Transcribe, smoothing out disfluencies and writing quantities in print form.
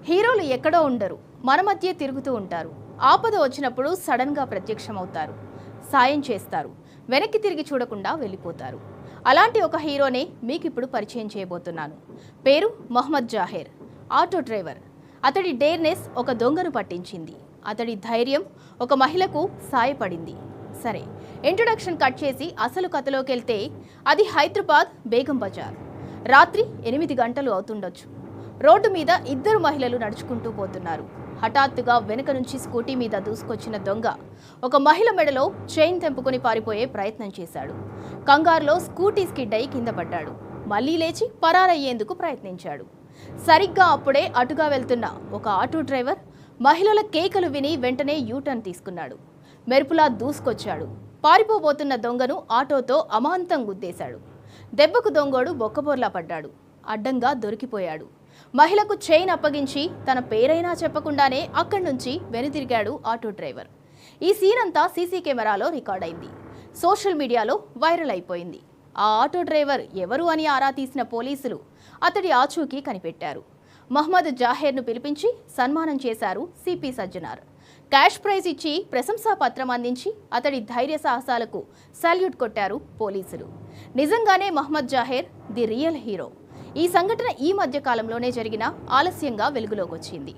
హీరోలు ఎక్కడో ఉండరు, మన మధ్య తిరుగుతూ ఉంటారు. ఆపద వచ్చినప్పుడు సడన్గా ప్రత్యక్షమవుతారు, సాయం చేస్తారు, వెనక్కి తిరిగి చూడకుండా వెళ్ళిపోతారు. అలాంటి ఒక హీరోనే మీకు ఇప్పుడు పరిచయం చేయబోతున్నాను. పేరు మహమ్మద్ జాహేర్, ఆటో డ్రైవర్. అతడి డేర్నెస్ ఒక దొంగను పట్టించింది. అతడి ధైర్యం ఒక మహిళకు సాయపడింది. సరే, ఇంట్రొడక్షన్ కట్ చేసి అసలు కథలోకి వెళ్తే అది హైదరాబాద్ బేగం బజార్. రాత్రి 8 గంటలు అవుతుండొచ్చు. రోడ్డు మీద ఇద్దరు మహిళలు నడుచుకుంటూ పోతున్నారు. హఠాత్తుగా వెనుక నుంచి స్కూటీ మీద దూసుకొచ్చిన దొంగ ఒక మహిళ మెడలో చైన్ తెంపుకొని పారిపోయే ప్రయత్నం చేశాడు. కంగారులో స్కూటీ స్కిడ్ అయి కింద పడ్డాడు. మళ్లీ లేచి పరారయ్యేందుకు ప్రయత్నించాడు. సరిగ్గా అప్పుడే అటుగా వెళ్తున్న ఒక ఆటో డ్రైవర్ మహిళల కేకలు విని వెంటనే యూటర్న్ తీసుకున్నాడు. మెరుపులా దూసుకొచ్చాడు. పారిపోబోతున్న దొంగను ఆటోతో అమాంతం గుద్దేశాడు. దెబ్బకు దొంగోడు బొక్కబోర్లా పడ్డాడు. అడ్డంగా దొరికిపోయాడు. మహిళకు చైన్ అప్పగించి తన పేరైనా చెప్పకుండానే అక్కడి నుంచి వెనుతిరిగాడు ఆటో డ్రైవర్. ఈ సీన్ అంతా సీసీ కెమెరాలో రికార్డ్ అయింది. సోషల్ మీడియాలో వైరల్ అయిపోయింది. ఆ ఆటో డ్రైవర్ ఎవరు అని ఆరా తీసిన పోలీసులు అతడి ఆచూకీ కనిపెట్టారు. మహమ్మద్ జాహేర్ను పిలిపించి సన్మానం చేశారు సిపి సజ్జనార్. క్యాష్ ప్రైజ్ ఇచ్చి ప్రశంసా పత్రం అందించి అతడి ధైర్య సాహసాలకు సాల్యూట్ కొట్టారు పోలీసులు. నిజంగానే మహమ్మద్ జాహేర్ ది రియల్ హీరో. ఈ సంఘటన ఈ మధ్య కాలంలోనే జరిగిన ఆలస్యంగా వెలుగులోకి వచ్చింది.